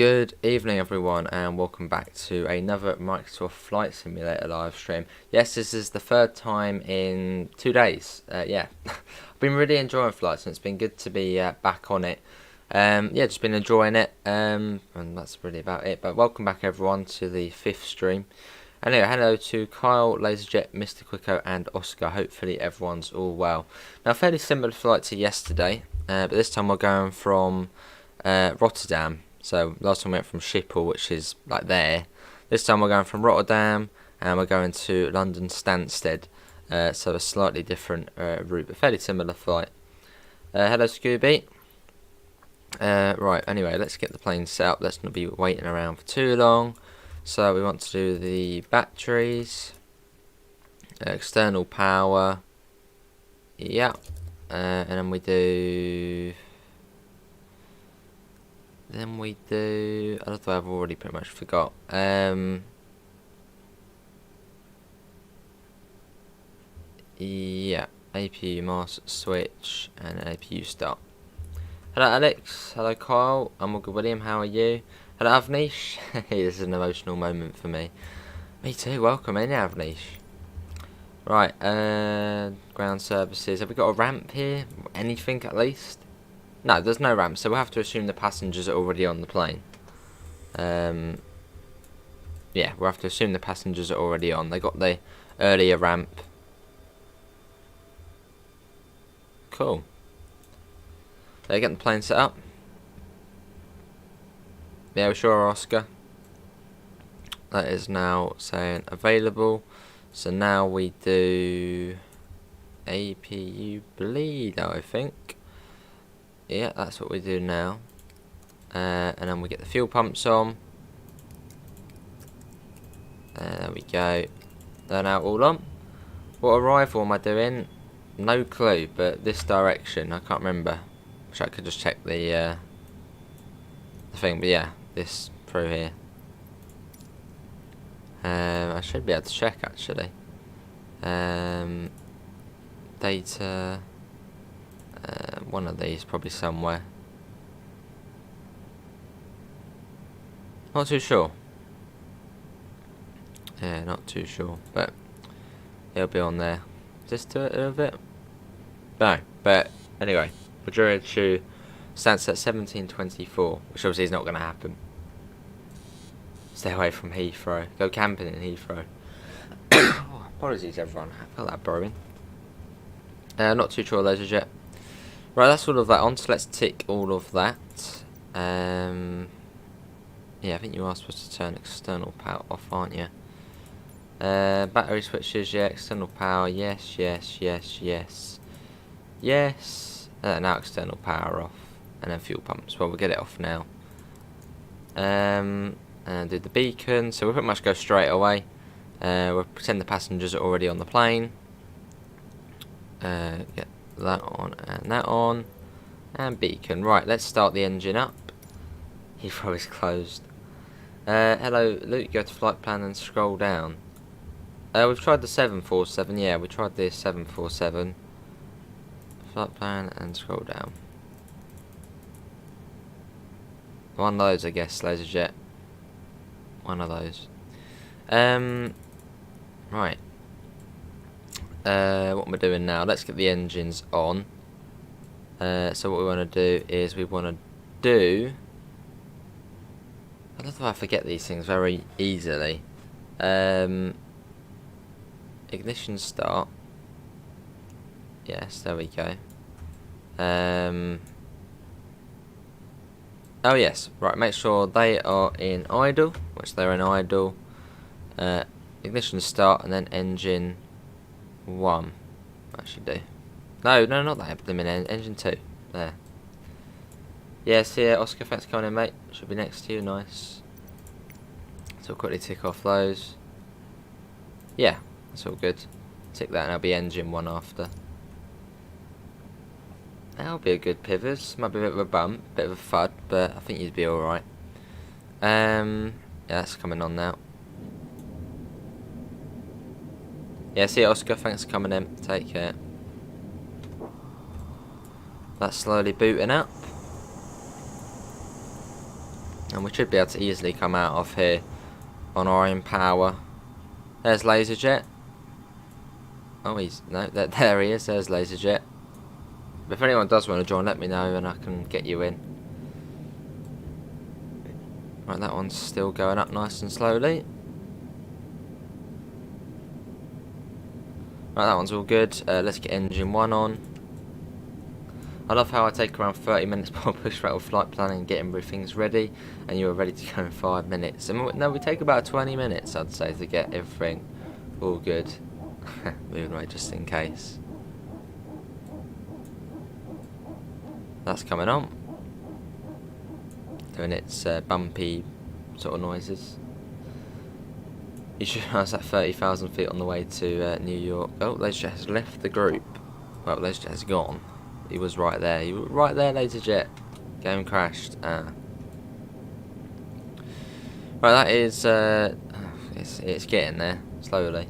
Good evening everyone and welcome back to another Microsoft Flight Simulator live stream. Yes, this is the third time in 2 days. I've been really enjoying flights and it's been good to be back on it. Just been enjoying it and that's really about it. But welcome back everyone to the 5th stream. Anyway, hello to Kyle, Laserjet, Mr. Quicko and Oscar. Hopefully everyone's all well. Now, fairly similar flight to yesterday, but this time we're going from Rotterdam. So last time we went from Schiphol, which is like there. This time we're going from Rotterdam and we're going to London Stansted. So a slightly different route, but fairly similar flight. Hello Scooby. Right, anyway, let's get the plane set up. Let's not be waiting around for too long. So we want to do the batteries, external power, yeah, and then we do, although I've already pretty much forgot, yeah, APU master switch and APU start. Hello Alex, hello Kyle, I'm all good William, how are you? Hello Avnish, this is an emotional moment for me. Me too, welcome in Avnish. Right, ground services, have we got a ramp here? Anything at least? No, there's no ramp, so we'll have to assume the passengers are already on the plane. Yeah, we'll have to assume the passengers are already on. They got the earlier ramp. Cool. They're getting the plane set up. Yeah, we're sure, Oscar. That is now saying available. So now we do APU bleed, I think. Yeah, that's what we do now. And then we get the fuel pumps on. There we go. They're now all on. What arrival am I doing? No clue, but this direction, I can't remember. Wish I could just check the thing, but yeah, this through here. I should be able to check actually. Data. One of these probably somewhere. Not too sure. Yeah, not too sure, but it'll be on there. Just do it a little bit. No, but anyway, we're to Stansted at 17:24, which obviously is not going to happen. Stay away from Heathrow. Go camping in Heathrow. Oh, apologies everyone, I felt that brewing. Not too sure those as yet. Right, that's all of that on, so let's tick all of that. Yeah, I think you are supposed to turn external power off, aren't you? Battery switches, yeah, external power, yes, yes, yes, yes. Yes. Now external power off. And then fuel pumps. Well, we'll get it off now. And do the beacon. So we'll pretty much go straight away. We'll pretend the passengers are already on the plane. Get that on and that on. And beacon. Right, let's start the engine up. Heathrow is closed. Hello, Luke. Go to flight plan and scroll down. We've tried the 747. Yeah, we tried the 747. Flight plan and scroll down. One of those, I guess, Laserjet. One of those. Right. What am I doing now? Let's get the engines on. So what we want to do is we want to do... I don't know if I forget these things very easily. Ignition start. Yes, there we go. Oh yes, right, make sure they are in idle, which they're in idle. Ignition start and then engine 1. Actually do. No, not that, them in engine 2. There. Yes, yeah, Oscar, thanks for coming in, mate. Should be next to you, nice. So we'll quickly tick off those. Yeah, that's all good. Tick that and that'll be engine 1 after. That'll be a good pivot. Might be a bit of a bump, bit of a thud, but I think you'd be alright. Yeah, that's coming on now. Yeah, see you, Oscar, thanks for coming in. Take care. That's slowly booting up. And we should be able to easily come out of here on our own power. There's LaserJet. Oh, there he is. There's LaserJet. But if anyone does want to join, let me know and I can get you in. Right, that one's still going up nice and slowly. Right, that one's all good. Let's get engine 1 on. I love how I take around 30 minutes before push throttle flight planning and getting everything's ready, and you're ready to go in 5 minutes. And no, we take about 20 minutes, I'd say, to get everything all good. Moving away just in case. That's coming on. Doing its bumpy sort of noises. You should realize that 30,000 feet on the way to New York. Oh, LaserJet has left the group. Well, LaserJet has gone. He was right there. You were right there, LaserJet. Game crashed. Right, that is. It's getting there slowly.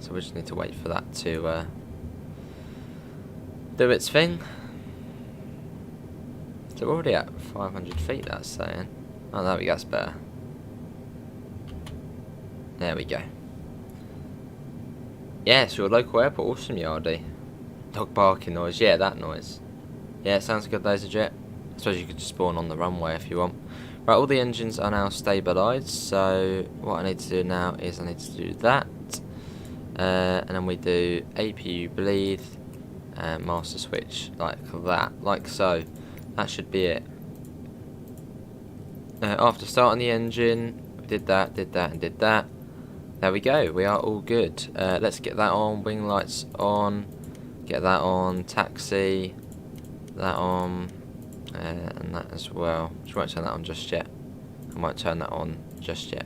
So we just need to wait for that to do its thing. So we're already at 500 feet. That's saying. Oh, there we go. That's better. There we go. Yes, your local airport, awesome, Yardy. Dog barking noise, yeah, that noise. Yeah, it sounds good, LaserJet. I suppose you could just spawn on the runway if you want. Right, all the engines are now stabilised, so what I need to do now is I need to do that. And then we do APU bleed, and master switch, like that, like so. That should be it. After starting the engine, we did that, and did that. There we go, we are all good. Let's get that on, wing lights on, get that on, taxi, that on, and that as well. Just won't turn that on just yet. I might turn that on just yet.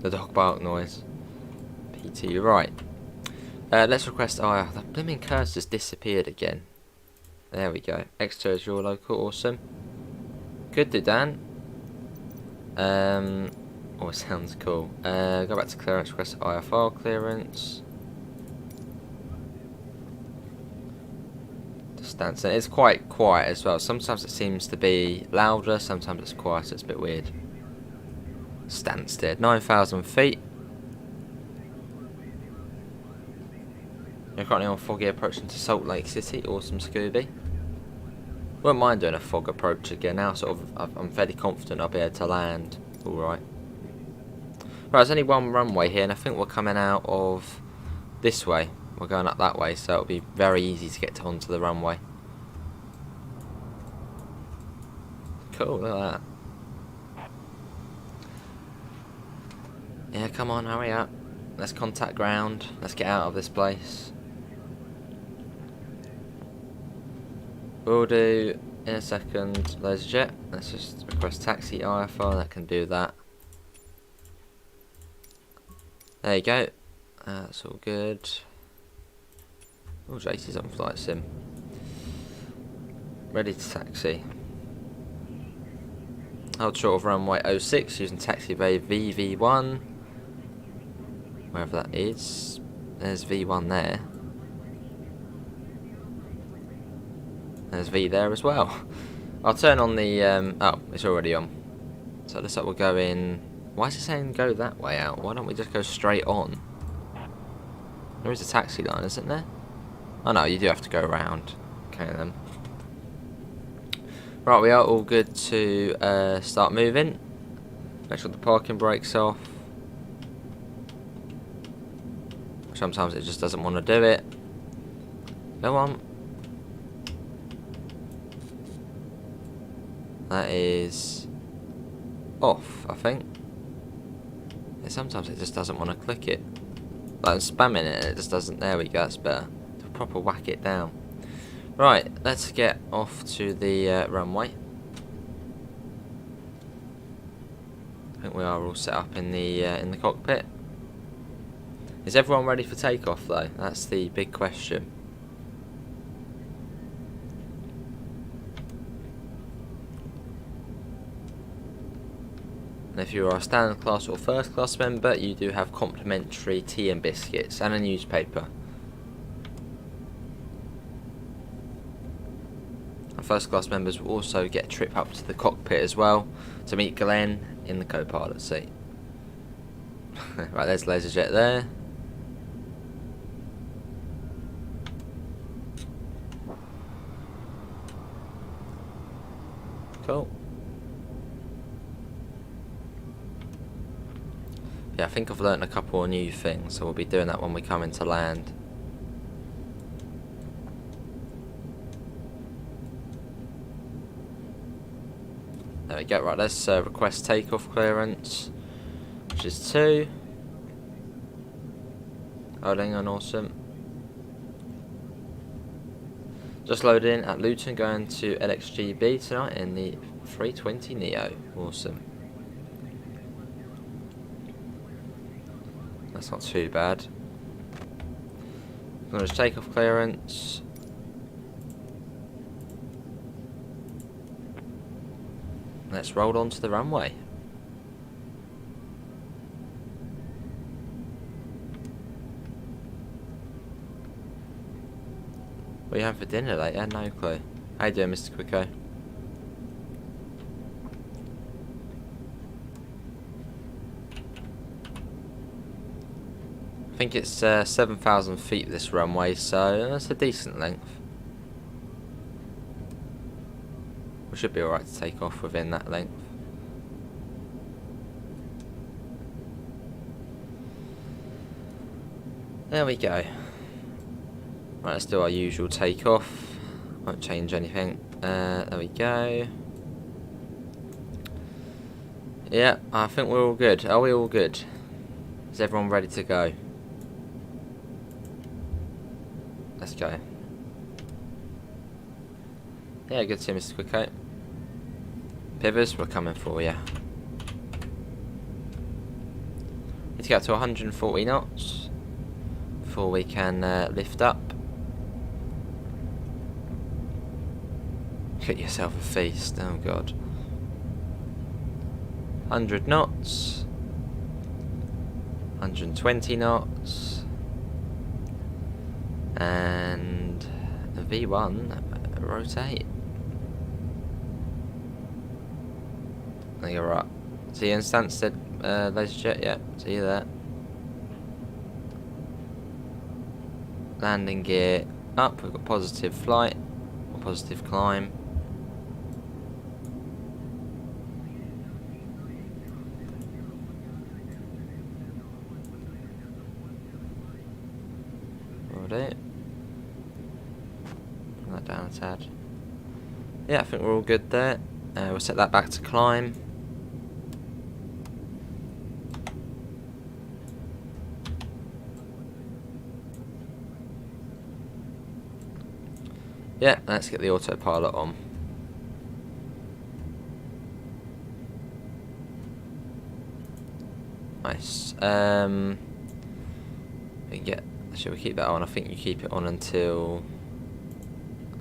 The dog bark noise. PT, right. Let's request, oh, the blooming curse has disappeared again. There we go. Exeter is your local, awesome. Good do, Dan. Oh, it sounds cool. Go back to clearance, request IFR clearance. Stansted. It's quite quiet as well. Sometimes it seems to be louder, sometimes it's quieter. It's a bit weird. Stansted, 9,000 feet. You're currently on foggy approach into Salt Lake City. Awesome, Scooby. Wouldn't mind doing a fog approach again. Now, sort of, I'm fairly confident I'll be able to land. All right. Right, there's only one runway here, and I think we're coming out of this way. We're going up that way, so it'll be very easy to get onto the runway. Cool, look at that. Yeah, come on, hurry up. Let's contact ground. Let's get out of this place. We'll do in a second LaserJet. Let's just request taxi IFR, that can do that. There you go. That's all good. Oh, Jace's on flight sim. Ready to taxi. Hold short of runway 06 using taxi bay VV1. Wherever that is. There's V1 there. There's V there as well. I'll turn on the oh, it's already on. So it looks like we're going. Why is it saying go that way out? Why don't we just go straight on? There is a taxi line, isn't there? Oh no, you do have to go around. Okay then. Right, we are all good to start moving. Make sure the parking brake's off. Sometimes it just doesn't want to do it. Go on. That is off, I think. Yeah, sometimes it just doesn't want to click it. Like I'm spamming it and it just doesn't. There we go, that's better. To proper whack it down. Right, let's get off to the runway. I think we are all set up in the cockpit. Is everyone ready for takeoff though? That's the big question. And if you are a standard class or first class member, you do have complimentary tea and biscuits and a newspaper. first class members will also get a trip up to the cockpit as well to meet Glenn in the co-pilot seat. Right, there's LaserJet there. Cool. Yeah, I think I've learnt a couple of new things, so we'll be doing that when we come into land. There we go. Right, let's request takeoff clearance, which is 2. Holding on, awesome. Just loaded in at Luton, going to LXGB tonight in the 320 Neo. Awesome. That's not too bad. I'm going to take off clearance. Let's roll onto the runway. What are you having for dinner later? No clue. How you doing, Mr. Quicko? I think it's 7,000 feet this runway, so that's a decent length. We should be alright to take off within that length. There we go. Right, let's do our usual takeoff. Won't change anything. There we go. Yeah, I think we're all good. Are we all good? Is everyone ready to go? Let's go. Yeah, good to see you, Mr. Quicko. Pivers, we're coming for you. Need to get to 140 knots before we can lift up. Get yourself a feast, oh god. 100 knots. 120 knots. And a V1 rotate. I think you're right. See you in Stansted, LaserJet, yeah, see you there. Landing gear up, we've got positive flight, or positive climb. Hold it. Bring that down a tad. Yeah, I think we're all good there. We'll set that back to climb. Yeah, let's get the autopilot on. Nice. Should we keep that on? I think you keep it on until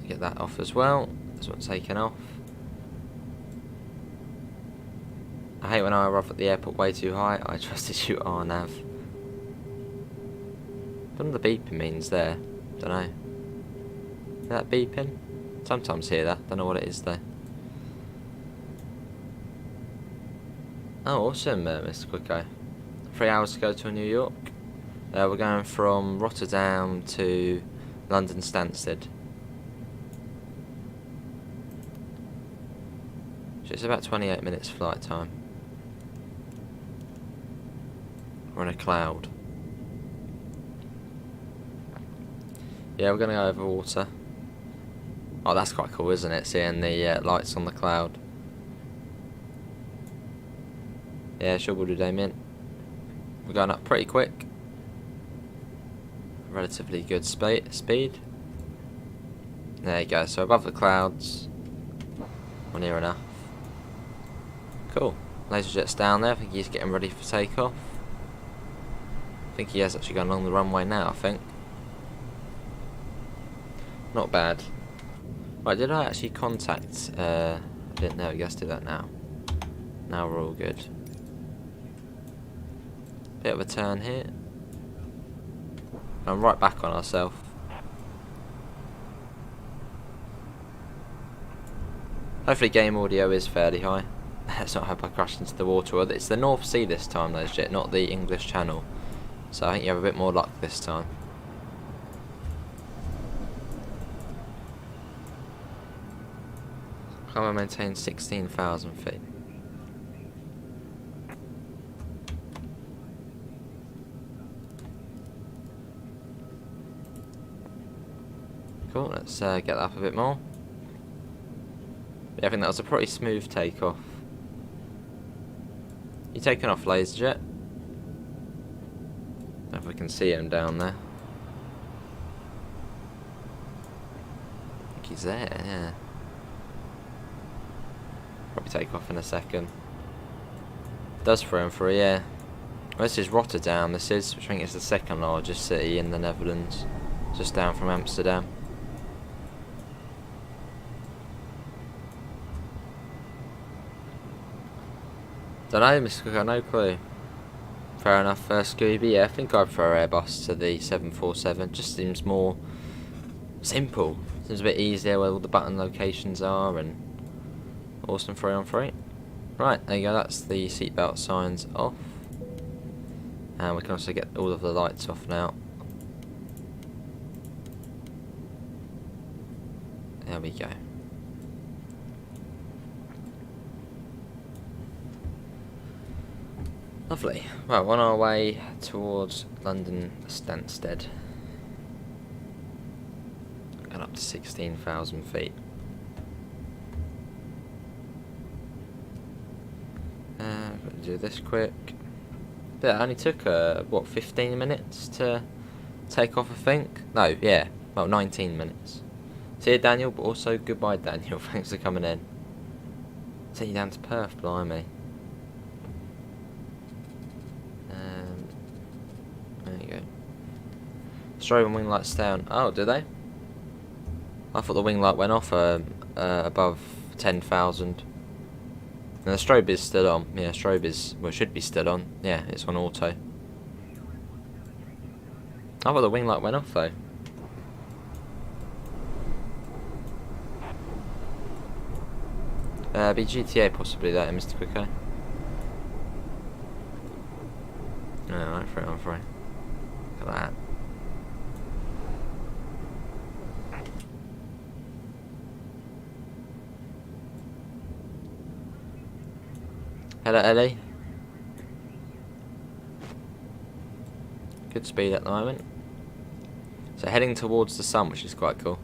get that off as well. This one's taken off. I hate when I arrive at the airport way too high. I trusted you, RNAV. What do the beeping means there? Don't know. Is that beeping? Sometimes hear that. Don't know what it is though. Oh, awesome, Mr. Quicko. 3 hours to go to New York. We're going from Rotterdam to London Stansted. So it's about 28 minutes flight time. We're in a cloud. Yeah, we're going to go over water. Oh, that's quite cool, isn't it? Seeing the lights on the cloud. Yeah, sure will do, Damien. We're going up pretty quick. Relatively good speed. There you go, so above the clouds. We're near enough. Cool. LaserJet's down there, I think he's getting ready for takeoff. I think he has actually gone along the runway now, I think. Not bad. Right, did I actually contact... I didn't know, let's do that now. Now we're all good. Bit of a turn here. I'm right back on ourselves. Hopefully game audio is fairly high. Let's not hope I crash into the water. It's the North Sea this time, though, shit, not the English Channel. So I think you have a bit more luck this time. Can I maintain 16,000 feet? Cool, let's get that up a bit more. Yeah, I think that was a pretty smooth takeoff. You taking off, laser jet? If we can see him down there. I think he's there, yeah. Probably take off in a second. Does throw him for a yeah. Well, this is Rotterdam, which I think is the second largest city in the Netherlands. Just down from Amsterdam. Don't know, Mr. Cook, I no clue. Fair enough, Scooby. Yeah, I think I'd throw Airbus to the 747. Just seems more simple. Seems a bit easier where all the button locations are, and awesome 3-on-3. Right, there you go. That's the seatbelt signs off, and we can also get all of the lights off now. There we go. Lovely. Well, on our way towards London Stansted. And up to 16,000 feet. I'm going to do this quick. But it only took, what, 15 minutes to take off, I think? No, yeah. Well, 19 minutes. See you, Daniel, but also goodbye, Daniel. Thanks for coming in. Take you down to Perth, blimey. There you go. Strobe and wing lights down. Oh, do they? I thought the wing light went off above 10,000. And the strobe is still on. Yeah, strobe is, well, it should be still on. Yeah, it's on auto. I thought the wing light went off though. Be GTA possibly that, Mr. Quicko. Alright, I'm free. Look at that. Hello, Ellie. Good speed at the moment. So heading towards the sun, which is quite cool.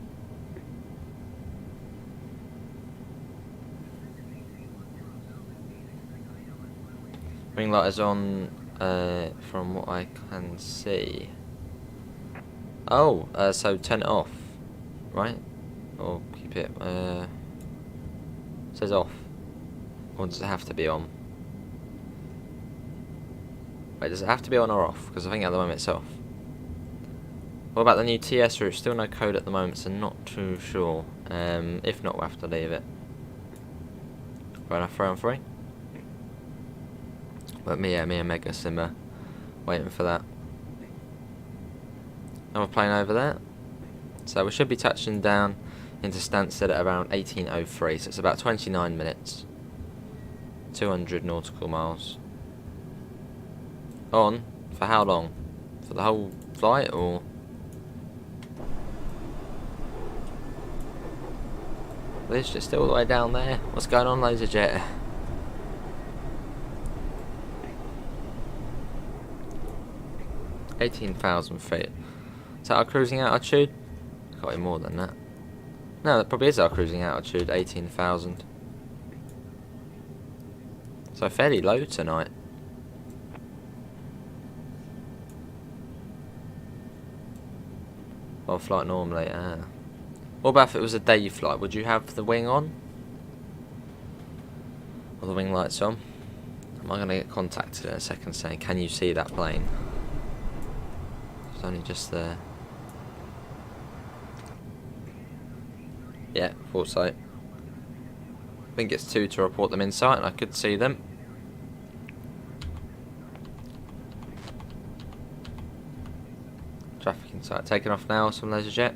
Ring light is on, from what I can see. Oh, so turn it off, right? Or keep it, says off. Or does it have to be on? Wait, does it have to be on or off? Because I think at the moment it's off. What about the new TS route? Still no code at the moment, so not too sure. If not, we'll have to leave it. Right, enough 3-on-3. But me and Mega Simmer waiting for that. Another plane over there. So we should be touching down into Stansted at around 18:03. So it's about 29 minutes. 200 nautical miles. On for how long? For the whole flight, or? It's just still all the way down there. What's going on, laser jet? $18,000 feet. Is that our cruising altitude? Got to be more than that. No, that probably is our cruising altitude, 18,000. So fairly low tonight. Well, flight normally, What about if it was a day flight? Would you have the wing on? Or the wing lights on? Am I going to get contacted in a second saying, can you see that plane? It's only just there. Yeah, thought so. I think it's 2 to report them in sight, and I could see them. Traffic in sight. Taking off now, some laser jet.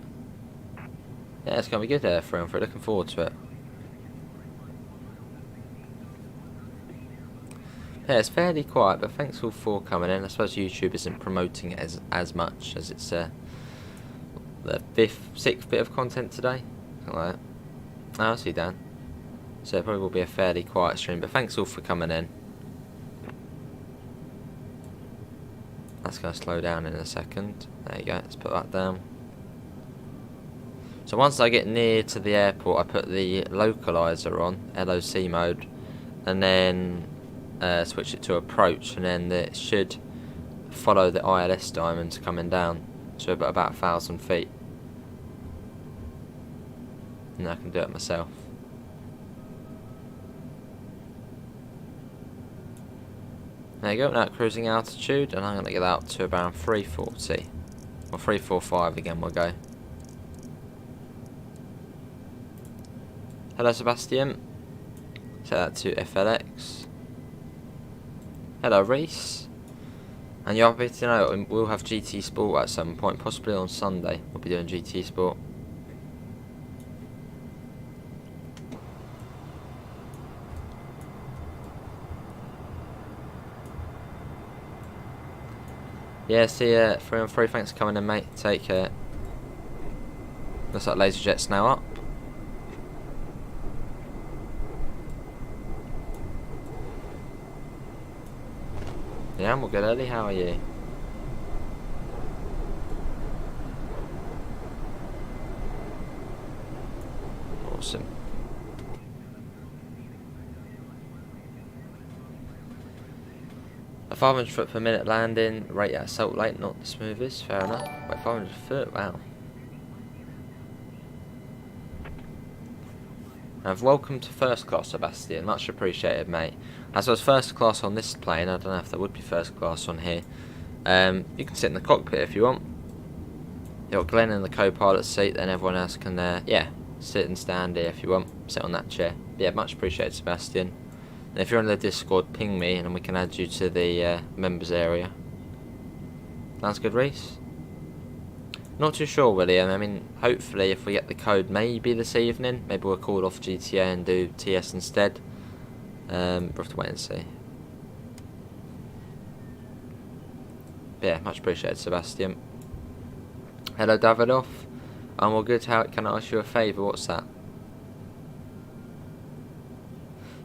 Yeah, it's going to be good there, 3-on-3. Looking forward to it. Yeah, it's fairly quiet, but thanks all for coming in. I suppose YouTube isn't promoting it as much as it's the 6th bit of content today. Something like that. Oh, I see, Dan. So it probably will be a fairly quiet stream, but thanks all for coming in. That's going to slow down in a second. There you go, let's put that down. So once I get near to the airport, I put the localizer on, LOC mode, and then switch it to approach, and then it should follow the ILS diamonds coming down to about 1,000 feet. And I can do it myself. There you go, now cruising altitude, and I'm going to get out to around 340. Or 345 again we'll go. Hello Sebastian. Set that to FLX. Hello Reese. And you're happy to know we'll have GT Sport at some point, possibly on Sunday. We'll be doing GT Sport. Yeah, see ya, 3 on 3, thanks for coming in, mate. Take care. Looks like LaserJet's now up. Yeah, I'm all good, Early. How are you? Awesome. A 500 foot per minute landing, rate at Salt Lake, not the smoothest, fair enough. Wait, 500 foot, wow. And welcome to first class, Sebastian, much appreciated, mate. As I was first class on this plane, I don't know if there would be first class on here. You can sit in the cockpit if you want. You've got Glenn in the co-pilot seat, then everyone else can, yeah, sit and stand here if you want. Sit on that chair. Yeah, much appreciated, Sebastian. And if you're on the Discord, ping me and we can add you to the members area. Sounds good, Reese? Not too sure, William. I mean, hopefully if we get the code maybe this evening, maybe we'll call off GTA and do TS instead. We'll have to wait and see. But yeah, much appreciated, Sebastian. Hello, Davidoff. I'm all good. How can I ask you a favour? What's that?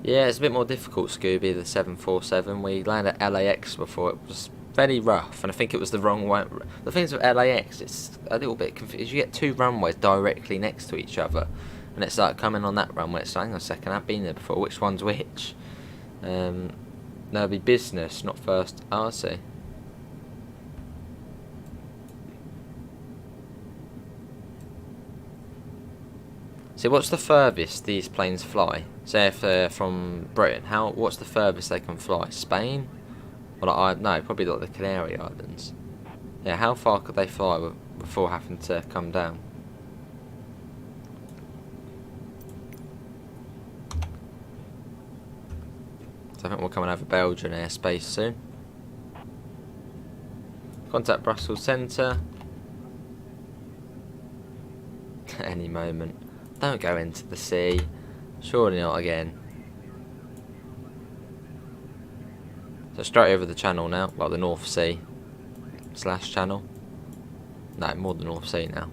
Yeah, it's a bit more difficult, Scooby, the 747. We landed at LAX before. It was very rough, and I think it was the wrong way. The things with LAX, it's a little bit confused. You get 2 runways directly next to each other, and it's like coming on that runway. It's like, hang on a second, I've been there before. Which one's which? That'll be business, not first. Oh, I see. So what's the furthest these planes fly? Say if they're from Britain, what's the furthest they can fly? Spain? Well, no, probably like the Canary Islands. Yeah, how far could they fly before having to come down? So I think we'll come over Belgian airspace soon. Contact Brussels Centre. Any moment. Don't go into the sea. Surely not again. So straight over the channel now, like the North Sea / channel. No, more the North Sea now.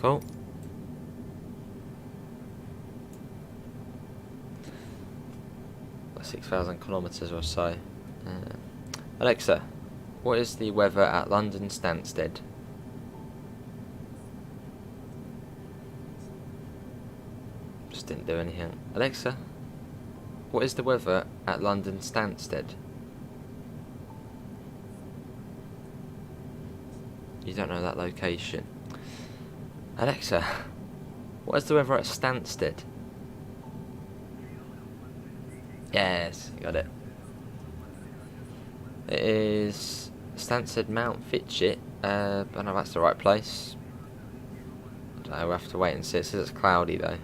Cool. Like 6,000 kilometres or so. Alexa, what is the weather at London Stansted? Just didn't do anything. Alexa, what is the weather at London Stansted? You don't know that location. Alexa, what is the weather at Stansted? Yes, got it. It is Stansted Mount Fitchett. I don't know if that's the right place. I don't know, we'll have to wait and see. It says it's cloudy though.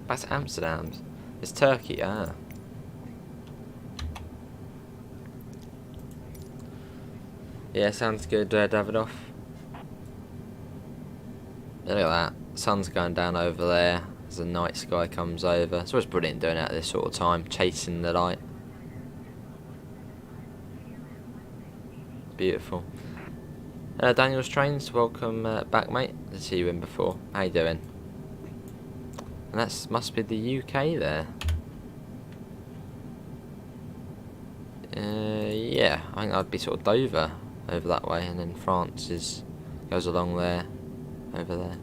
That's Amsterdam. It's Turkey, ah. Yeah, sounds good, Davidoff. Look at that. Sun's going down over there. as the night sky comes over. It's always brilliant doing it at this sort of time, chasing the light. Beautiful. Daniel's Trains, welcome back, mate. Let's see you in before. How you doing? And that must be the UK there. Yeah, I think that'd be sort of Dover over that way, and then France goes along there, over there.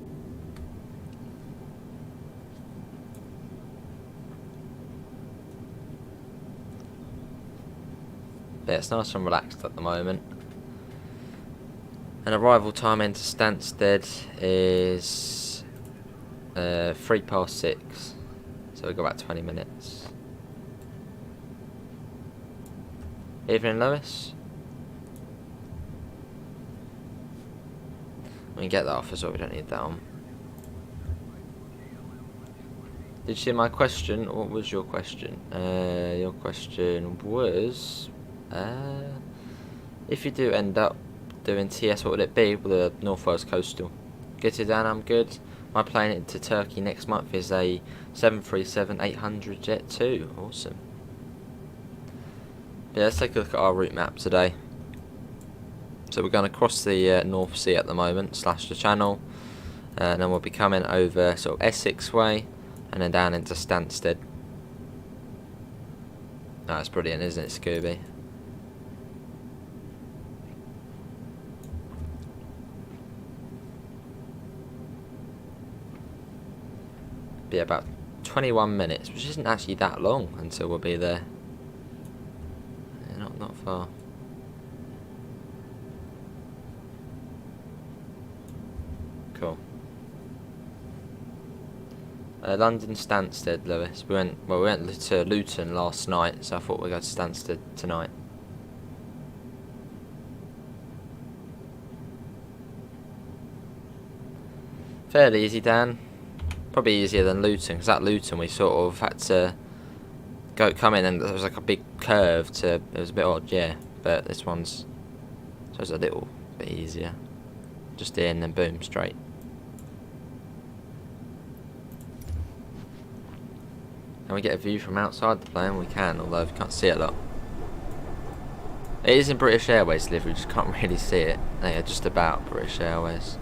But yeah, it's nice and relaxed at the moment. And arrival time into Stansted is 6:03, so we've got about 20 minutes. Evening, Lewis. We can get that off as well, we don't need that on. Did you see my question? What was your question? Your question was, if you do end up doing TS, what would it be? With the North Wales Coastal. Get it down, I'm good. My plane to Turkey next month is a 737-800 Jet 2. Awesome. Yeah, let's take a look at our route map today. So we're going to cross the North Sea at the moment, slash the Channel, and then we'll be coming over sort of Essex way, and then down into Stansted. That's brilliant, isn't it, Scooby? Be about 21 minutes, which isn't actually that long until we'll be there. Yeah, not far. Cool. London Stansted, Lewis. We went to Luton last night, so I thought we'd go to Stansted tonight. Fairly easy, Dan. Probably easier than Luton, because at Luton we sort of had to come in and there was like a big curve to, it was a bit odd, yeah, but this one's, so it's a little bit easier. Just in and boom, straight. Can we get a view from outside the plane? We can, although we can't see it a lot. It is in British Airways livery, just can't really see it. Yeah, just about British Airways.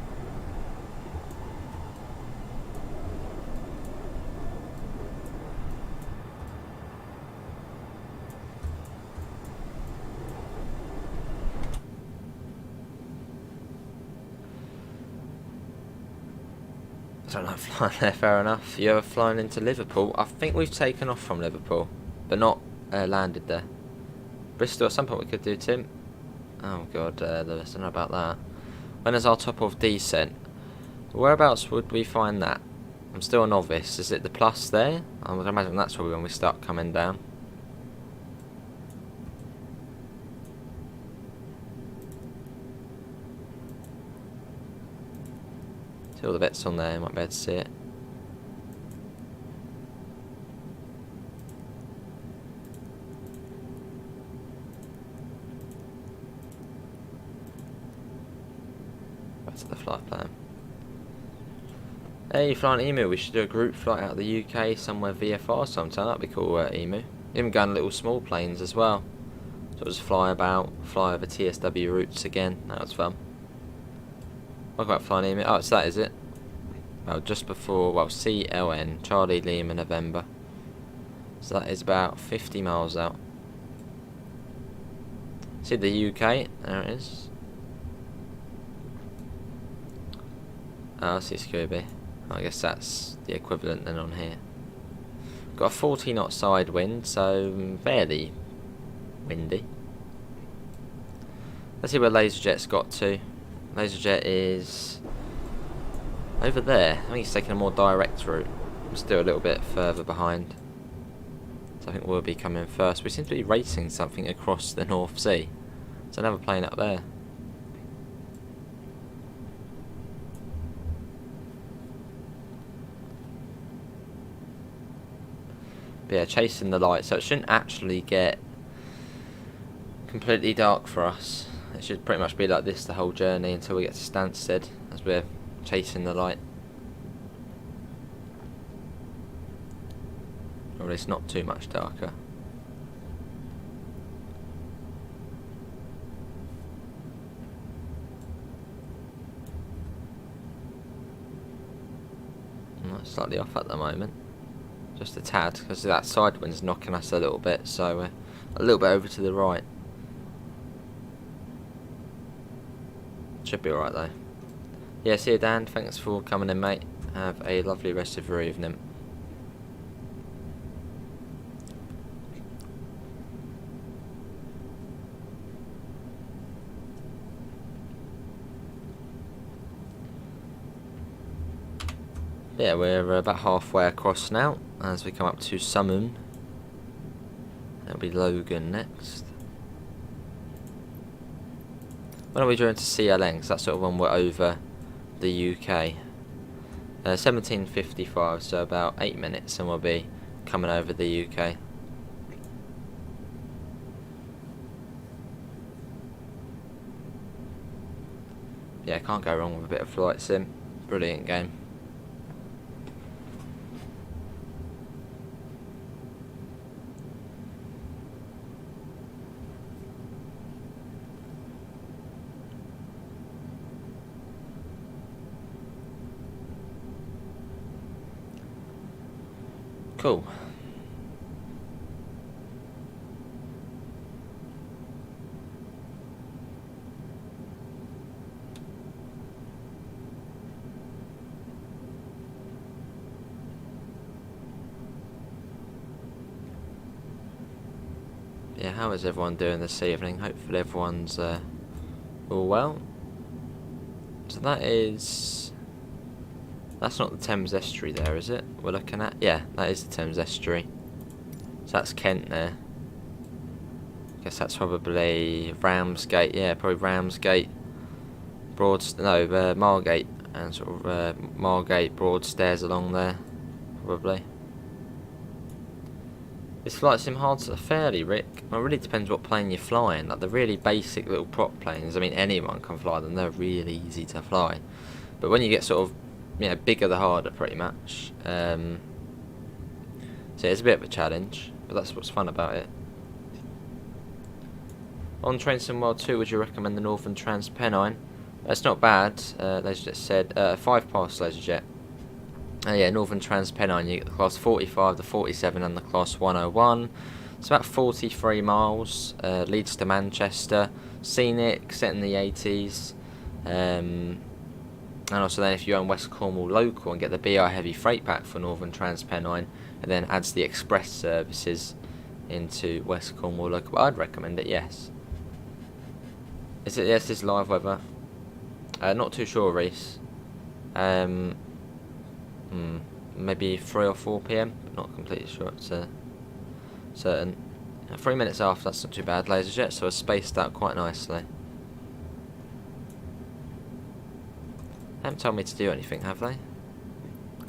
I don't like flying there, fair enough. You ever flying into Liverpool? I think we've taken off from Liverpool, but not landed there. Bristol, at some point we could do, Tim. Oh god, Lewis, I don't know about that. When is our top of descent? Whereabouts would we find that? I'm still a novice. Is it the plus there? I would imagine that's probably when we start coming down. See all the bits on there, you might be able to see it. Back to the flight plan. Hey, flying Emu, we should do a group flight out of the UK somewhere VFR sometime, that'd be cool, Emu. Even going little small planes as well. So just fly about, fly over TSW routes again, that was fun. What about flying Emu? Oh, it's that, is it? Well, just before, well, CLN, Charlie Lima November. So that is about 50 miles out. See the UK, there it is. Oh, I see Scooby. I guess that's the equivalent then on here. Got a 40 knot side wind, so fairly windy. Let's see where LaserJet's got to. LaserJet is over there. I think he's taking a more direct route. I'm still a little bit further behind. So I think we'll be coming first. We seem to be racing something across the North Sea. There's another plane up there. But yeah, chasing the light, so it shouldn't actually get completely dark for us. It should pretty much be like this the whole journey until we get to Stansted, as we're chasing the light. or at least not too much darker. Slightly off at the moment, just a tad, because that side wind's knocking us a little bit, so a little bit over to the right. Should be alright though. Yeah, see you Dan, thanks for coming in mate, have a lovely rest of your evening. Yeah, we're about halfway across now as we come up to Summon. That'll be Logan next. When are we going to CLN? Because that's sort of when we're over the UK. 17:55, so about 8 minutes and we'll be coming over the UK. Yeah, can't go wrong with a bit of flight sim. Brilliant game. Cool. Yeah, how is everyone doing this evening? Hopefully everyone's all well. So that's not the Thames Estuary there, is it? We're looking at? Yeah, that is the Thames Estuary. So that's Kent there. Guess that's probably Ramsgate. Yeah, probably Ramsgate, Margate, and sort of Margate, Broadstairs along there, probably. This flight sim hard fairly, Rick. Well, it really depends what plane you're flying. Like the really basic little prop planes, I mean anyone can fly them. They're really easy to fly. But when you get sort of, you know, bigger the harder, pretty much. So it's a bit of a challenge, but that's what's fun about it. On Train Sim World 2, would you recommend the Northern Transpennine? It's not bad. LaserJet said 5 past LaserJet. Yeah, Northern Transpennine, you get the class 45, the 47 and the class 101. It's about 43 miles, leads to Manchester, scenic, set in the 80s. And also then if you own West Cornwall local and get the BI heavy freight pack for Northern Transpennine, and then adds the express services into West Cornwall local, but I'd recommend it, yes. Is it? Yes, it's live weather. Not too sure, Reese. Maybe 3 or 4 PM, but not completely sure. It's certain. 3 minutes after, that's not too bad, LaserJet, so it's spaced out quite nicely. They haven't told me to do anything, have they?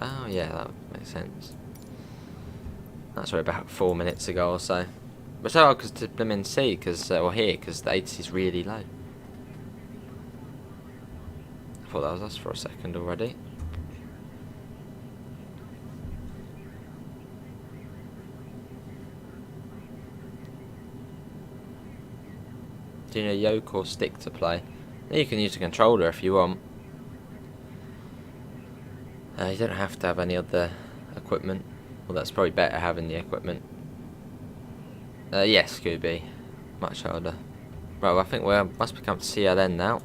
Oh yeah, that would make sense. That's right, about 4 minutes ago or so. But so hard because to them in C, or here, because the 80 is really low. I thought that was us for a second already. Do you need a yoke or stick to play? You can use a controller if you want. You don't have to have any other equipment. Well, that's probably better having the equipment. Yes, Scooby. Much harder. Right, well, I think we must be coming to CLN now.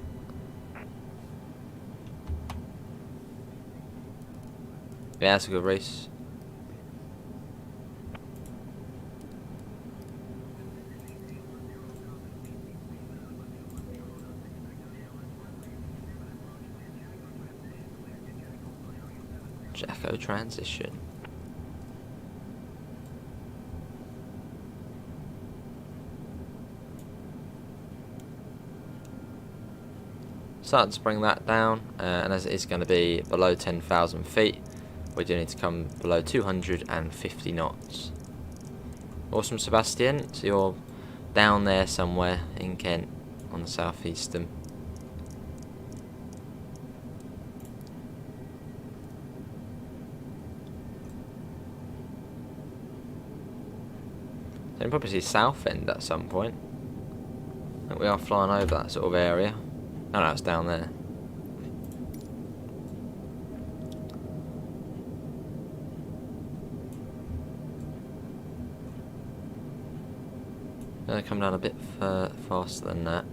Yeah, that's a good race. Jacko transition. Starting to bring that down, and as it is going to be below 10,000 feet, we do need to come below 250 knots. Awesome, Sebastian. So you're down there somewhere in Kent on the southeastern. You can probably see Southend at some point. I think we are flying over that sort of area. Oh no, it's down there. Gonna come down a bit faster than that.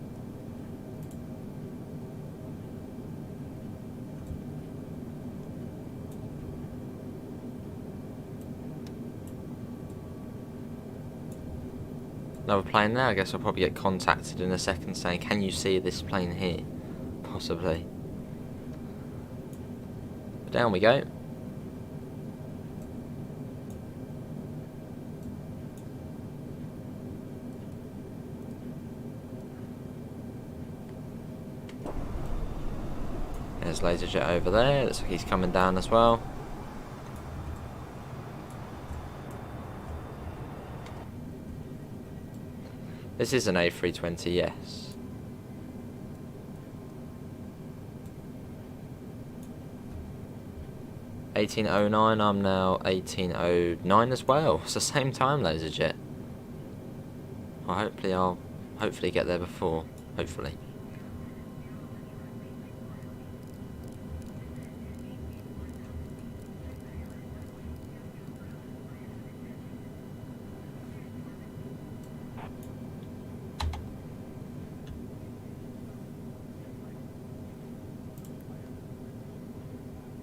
Another plane there. I guess I'll probably get contacted in a second saying, can you see this plane here? Possibly. But down we go. There's LaserJet over there. Looks like he's coming down as well. This is an A320, yes. (1809). I'm now 1809 as well. It's the same time, LaserJet. Well, I'll hopefully get there before. Hopefully.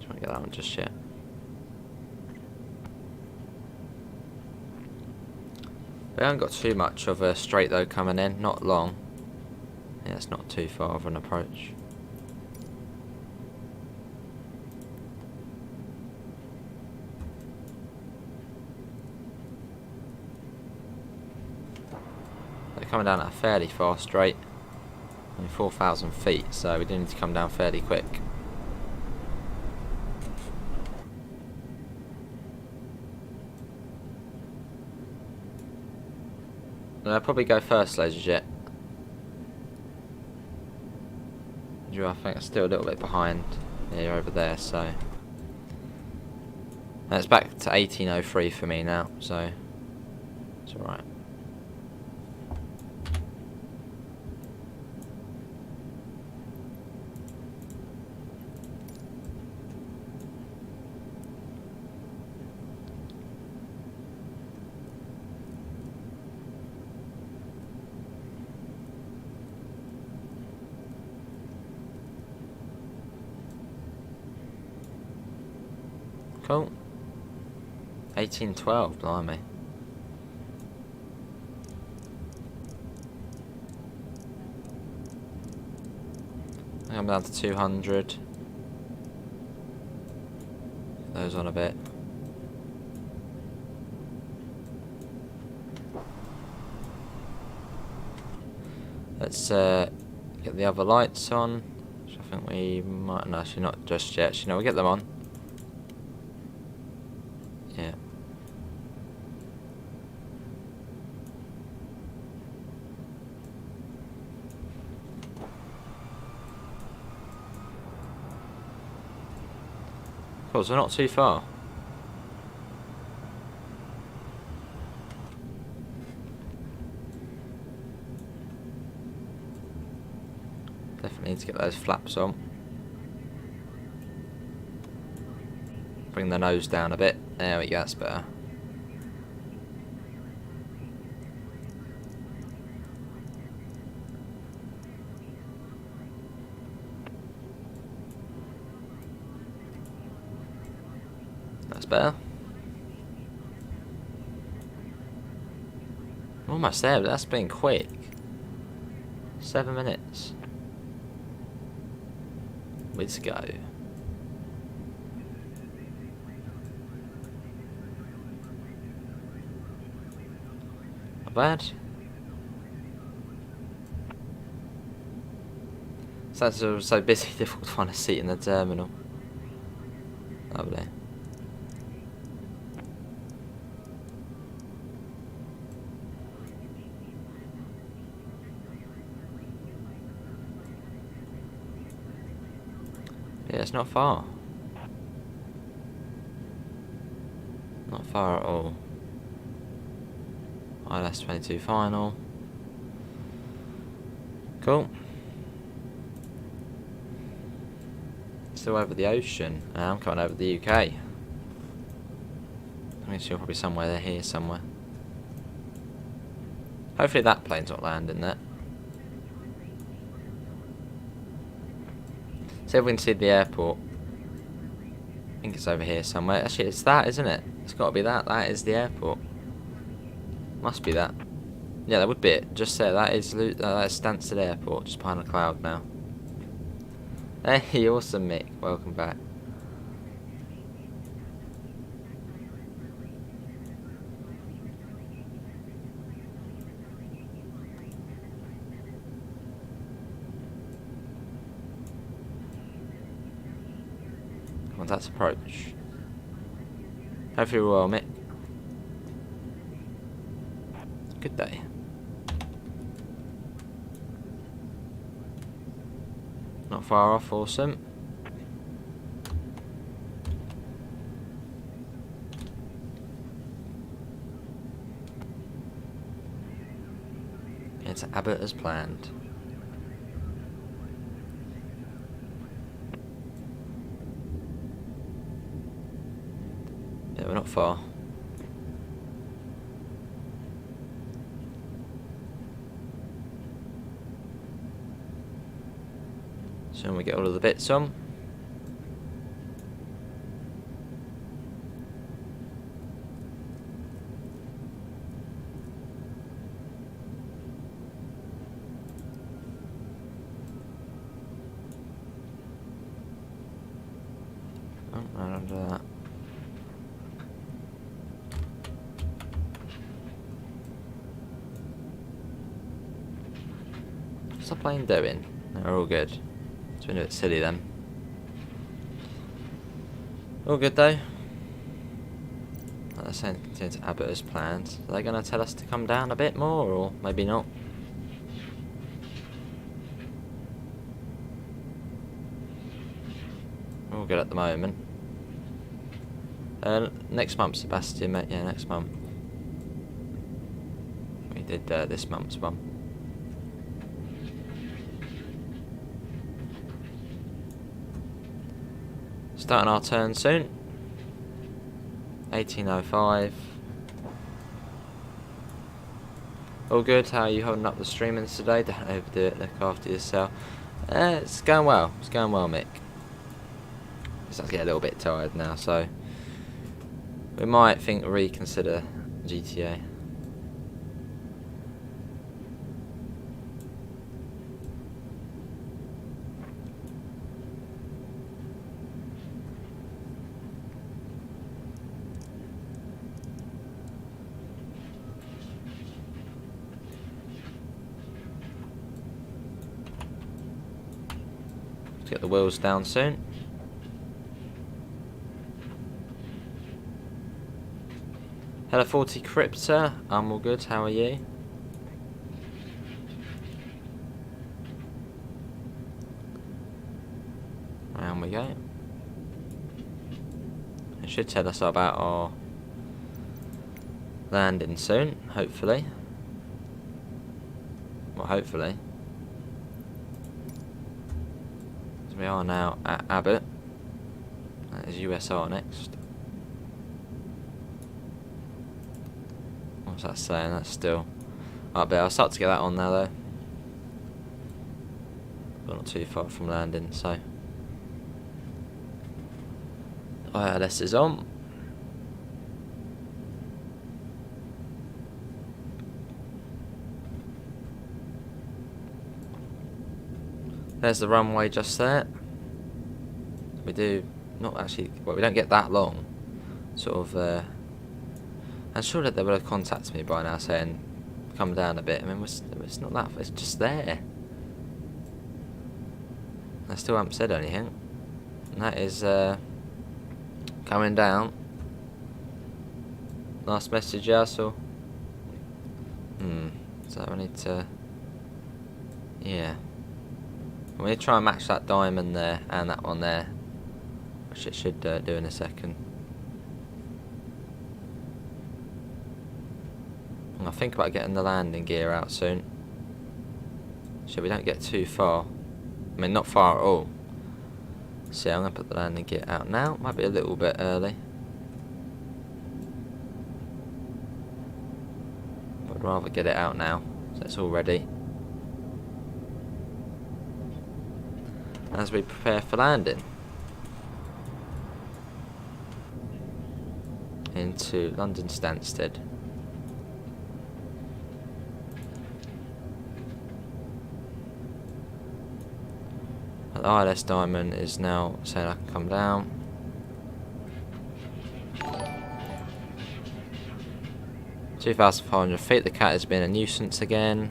Don't get that one just yet. We haven't got too much of a straight though coming in, not long. Yeah, it's not too far of an approach. They're coming down at a fairly fast straight. Only 4,000 feet, so we do need to come down fairly quick. I'll probably go first, LaserJet. I think I'm still a little bit behind. Yeah, you're over there, so. And it's back to 1803 for me now, so it's alright. Cool. 1812, blimey. I'm down to 200. Those on a bit. Let's get the other lights on. Which I think we might. No, actually not just yet. Actually, no, we'll get them on. Yeah. Cool, so not too far. Definitely need to get those flaps on. Bring the nose down a bit. There we go, that's better. That's better. Almost there, but that's been quick. 7 minutes. Let's go. Not bad. That's so busy, difficult to find a seat in the terminal. Lovely. Yeah, it's not far. Not far at all. ILS 22 final. Cool. Still over the ocean. I'm coming over the UK. I mean, she'll probably somewhere here somewhere. Hopefully that plane's not landing there. See if we can see the airport. I think it's over here somewhere. Actually, it's that, isn't it? It's got to be that. That is the airport. Must be that. Yeah, that would be it. Just say that is Stansted Airport, just behind a cloud now. Hey, awesome, Mick. Welcome back. Contact approach. Hopefully we're well, Mick. Good day. Not far off, awesome. It's Abbott as planned. Yeah, we're not far. So we get all of the bits on. Oh, right under that. What's the plane doing? They're all good. It's been a bit silly then. All good though. Like I said, continue to Abbott as planned. Are they going to tell us to come down a bit more, or maybe not? All good at the moment. Next month, Sebastian, mate. Yeah, next month. We did this month's one. Starting our turn soon. 18:05. All good. How are you holding up the streaming today? Don't overdo it. Look after yourself. It's going well. It's going well, Mick. It's starting to get a little bit tired now, so we might reconsider GTA. Let's get the wheels down soon. Hello 40 Crypta, I'm all good, how are you? Round we go. It should tell us about our landing soon, hopefully. Well, hopefully. So we are now at Abbott. That is USR next. What's that saying? That's still up there. I'll start to get that on now though. But not too far from landing, so ILS is on. There's the runway just there. We do not actually, well, we don't get that long. Sort of, and surely they would have contacted me by now saying, come down a bit. I mean, it's not that, it's just there. I still haven't said anything. And that is, coming down. Last message, yeah, so. So I need to, yeah. I'm going to try and match that diamond there and that one there, which it should do in a second. I'm I'll think about getting the landing gear out soon, so we don't get too far. I mean, not far at all. So I'm going to put the landing gear out now. Might be a little bit early, but I'd rather get it out now, so it's all ready as we prepare for landing into London Stansted. The ILS Diamond is now saying I can come down. – 2,500 feet. The cat has been a nuisance again.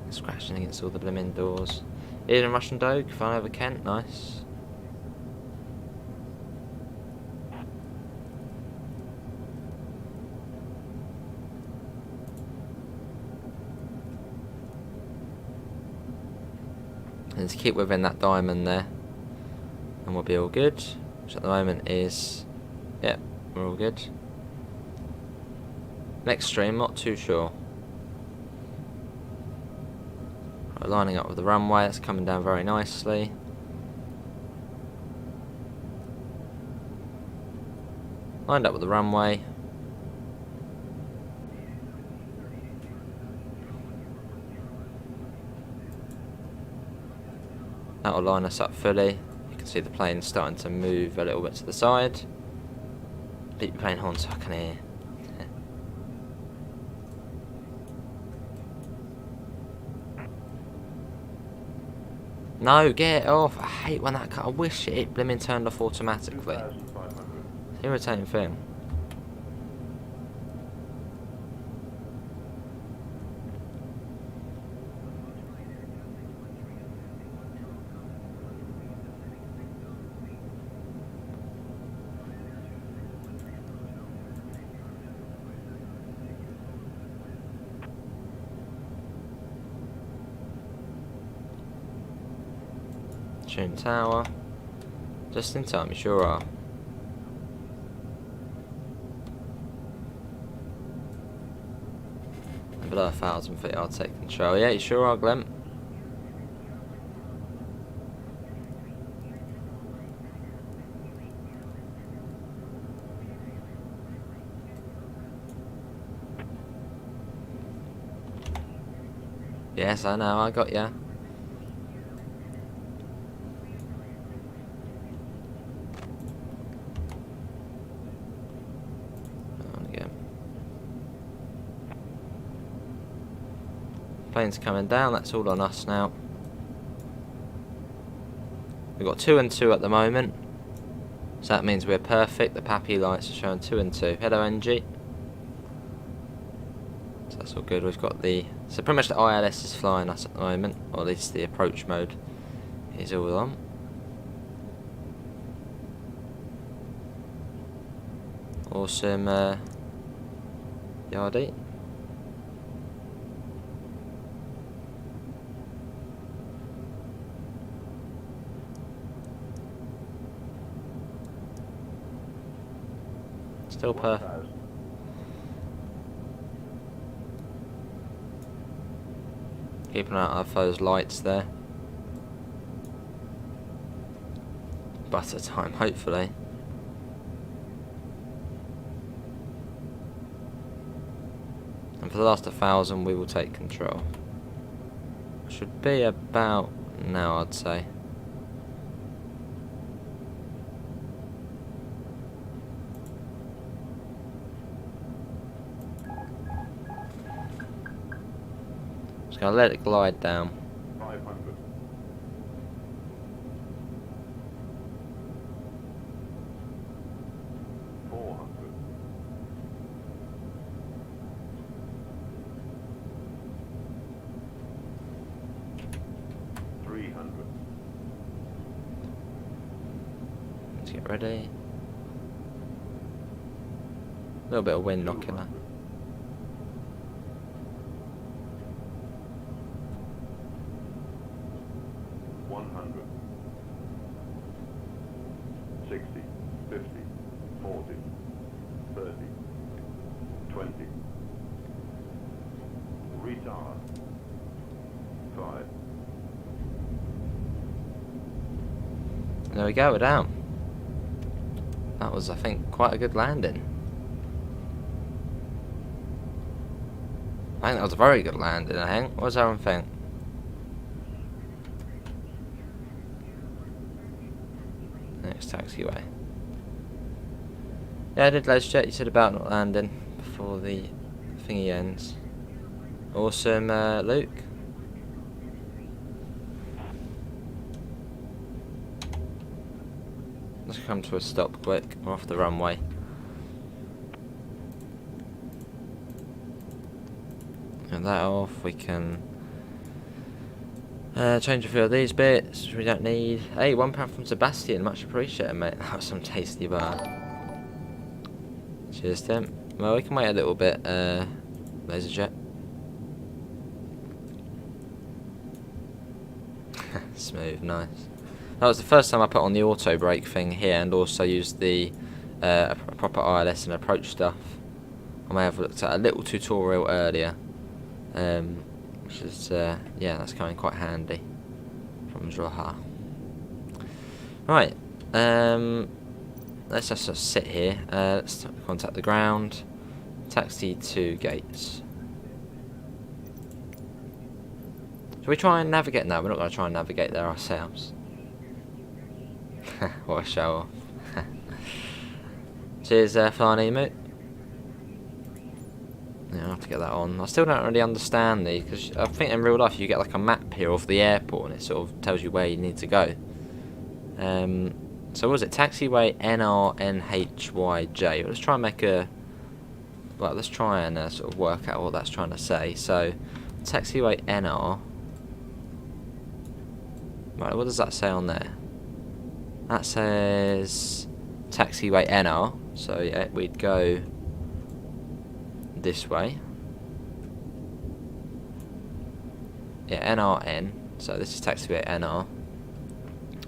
Scratching against all the blooming doors. Eden Russian Doge, flying over Kent, nice. And to keep within that diamond there, and we'll be all good. Which at the moment is, yep, we're all good. Next stream, not too sure. Right, lining up with the runway, that's coming down very nicely. Lined up with the runway. That'll line us up fully. You can see the plane starting to move a little bit to the side. Beat your plane horn so I can hear. No, get it off. I hate when that cut. I wish it blimmin' turned off automatically. It's an irritating thing. Tune tower. Just in time, you sure are. Below 1,000 feet, I'll take control. Yeah, you sure are, Glenn. Yes, I know, I got ya. Plane's coming down, that's all on us now. We've got 2 and 2 at the moment, so that means we're perfect. The PAPI lights are showing 2 and 2. Hello, NG. So that's all good. We've got the... So pretty much the ILS is flying us at the moment, or at least the approach mode is all on. Awesome Yardie. Still perfect. Keep an eye out for those lights there. Butter time, hopefully. And for the last 1,000 we will take control. Should be about now, I'd say. Gonna let it glide down. 500. 400. 300. Let's get ready. A little bit of wind knocking that. 100, 60, 50, 40, 30, 20, There we go, we're down. That was, I think, quite a good landing. I think that was a very good landing, I think. What does everyone think? Next taxiway. Yeah, I did loads jet. You said about not landing before the thingy ends. Awesome, Luke. Let's come to a stop quick. We're off the runway. And that off, we can change a few of these bits which we don't need. Hey, £1 from Sebastian, much appreciated, mate. That was some tasty bar. Cheers, Tim. Well, we can wait a little bit, laser jet. Smooth, nice. That was the first time I put on the auto brake thing here, and also used the proper ILS and approach stuff. I may have looked at a little tutorial earlier, which is yeah, that's coming quite handy from Droha. Right, let's just sit here. Let's contact the ground. Taxi to gates. Shall we try and navigate? No, we're not going to try and navigate there ourselves. What a show off. Cheers, Flying Emu. Yeah, I'll have to get that on. I still don't really understand these, because I think in real life you get like a map here of the airport and it sort of tells you where you need to go. So what was it? Taxiway NRNHYJ. Let's try and make a... Well, let's try and sort of work out what that's trying to say. So, taxiway NR... Right, what does that say on there? That says taxiway NR, so yeah, we'd go this way. Yeah, NRN, so this is taxiway NR,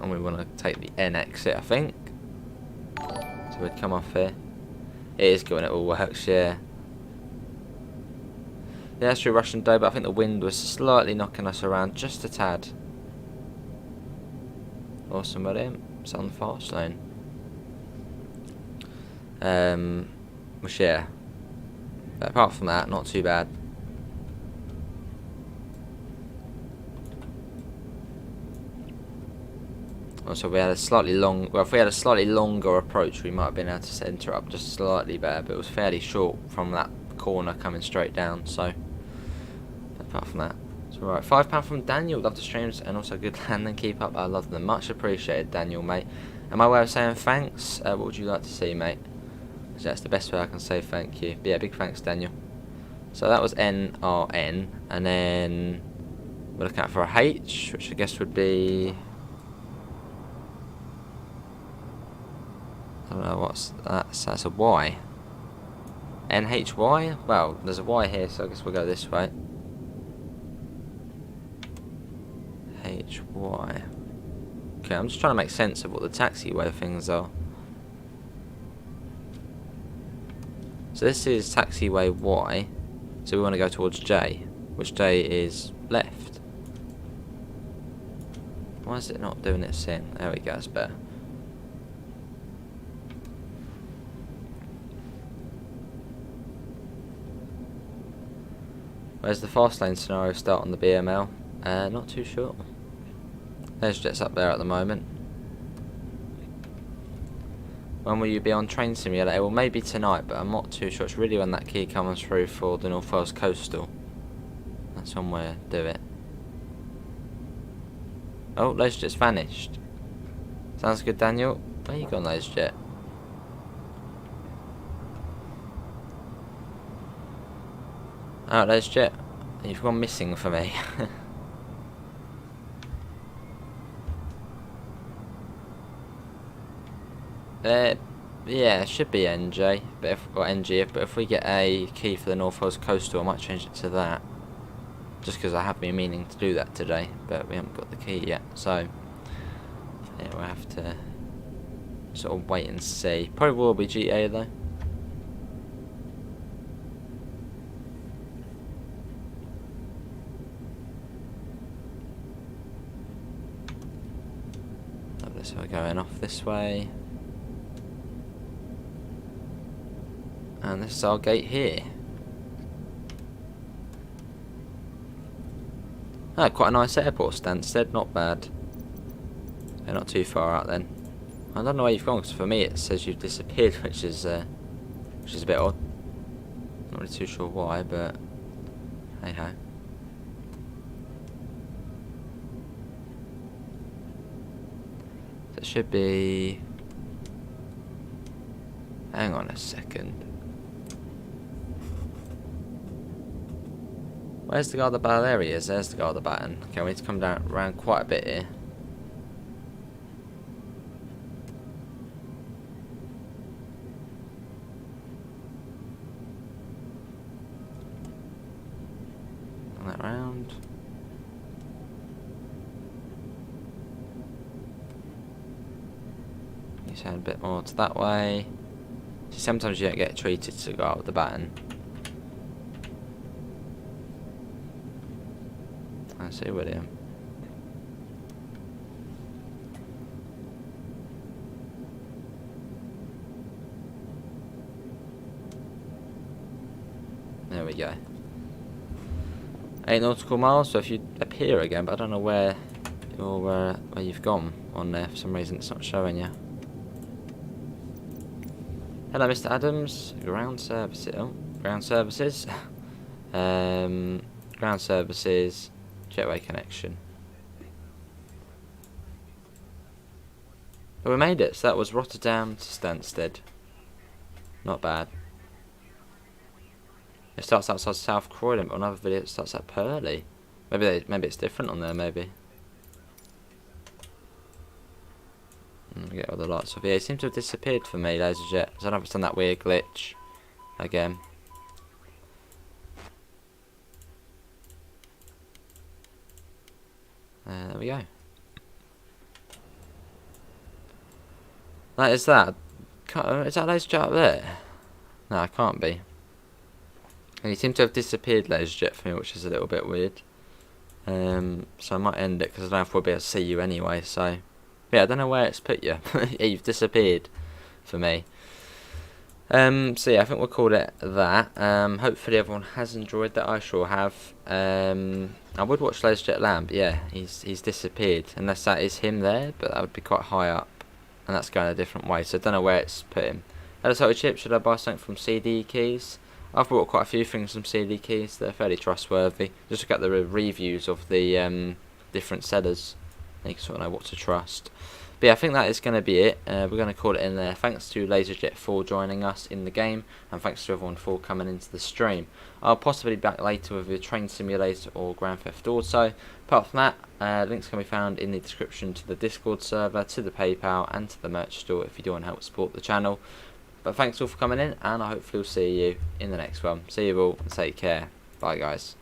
and we want to take the N exit, I think. So we'd come off here. It is good when it all works, yeah. Yeah, that's true, Russian dough, but I think the wind was slightly knocking us around just a tad. Awesome, buddy. It's on the fast lane. Which, yeah. But apart from that, not too bad. Also, we had a slightly long... Well, if we had a slightly longer approach, we might have been able to centre up just slightly better, but it was fairly short from that corner coming straight down, so... But apart from that, it's alright. £5 from Daniel. Love the streams and also good landing. Keep up. I love them. Much appreciated, Daniel, mate. And my way of saying thanks, what would you like to see, mate? So that's the best way I can say thank you. But yeah, big thanks, Daniel. So that was NRN, and then we're looking out for a H, which I guess would be... I don't know what's that. So that's a Y. NHY? Well, there's a Y here, so I guess we'll go this way. HY. Okay, I'm just trying to make sense of what the taxiway things are. So this is taxiway Y. So we want to go towards J, which J is left. Why is it not doing its thing? There we go, it's better. Where's the fast lane scenario start on the BML? Not too sure. There's jets up there at the moment. When will you be on Train Simulator? Well, maybe tonight, but I'm not too sure. It's really when that key comes through for the North Wales Coastal. That's when we'll do it. Oh, LaserJet's vanished. Sounds good, Daniel. Where you gone, LaserJet? Oh, LaserJet. You've gone missing for me. Yeah, it should be NJ, but or NG. But if we get a key for the North Wales Coastal, I might change it to that. Just because I have been meaning to do that today, but we haven't got the key yet. So yeah, we'll have to sort of wait and see. Probably will be GA though. So I go Going off this way. And this is our gate here. Oh, quite a nice airport, Stansted, not bad. They're not too far out then. I don't know where you've gone, because for me it says you've disappeared, which is a bit odd. Not really too sure why, but hey ho. So it should be. Hang on a second. Where's the Garda Battle? There he is. There's the Garda Baton. Okay, we need to come down around quite a bit here. Turn that round. You sound a bit more to that way. See, sometimes you don't get treated to go out with the baton. I see, William. There we go. 8 nautical miles, so if you appear again, but I don't know where you've gone on there. For some reason it's not showing you. Hello, Mr. Adams. Ground services. Oh, ground services. Ground services. Jetway connection. But we made it. So that was Rotterdam to Stansted. Not bad. It starts outside South Croydon, but another video it starts at Purley. Maybe it's different on there. Maybe. Get all the lights off. Yeah, it seems to have disappeared for me, LaserJet. I don't know if it's done that weird glitch again. There we go. That is that. Is that LaserJet up there? No, it can't be. And you seem to have disappeared, LaserJet, for me, which is a little bit weird. So I might end it because I don't know if we'll be able to see you anyway. So yeah, I don't know where it's put you. Yeah, you've disappeared for me. So yeah, I think we'll call it that. Hopefully everyone has enjoyed that. I sure have. I would watch LaserJet land, but yeah, he's disappeared. Unless that is him there, but that would be quite high up, and that's going a different way. So I don't know where it's put him. Hello, Salty Chip. Should I buy something from CD Keys? I've bought quite a few things from CD Keys. They're fairly trustworthy. Just look at the reviews of the different sellers. You can sort of know what to trust. But yeah, I think that is going to be it. We're going to call it in there. Thanks to LaserJet for joining us in the game, and thanks to everyone for coming into the stream. I'll possibly be back later with a Train Simulator or Grand Theft Auto. Apart from that, links can be found in the description to the Discord server, to the PayPal, and to the merch store if you do want to help support the channel. But thanks all for coming in, and I hopefully will see you in the next one. See you all, and take care. Bye guys.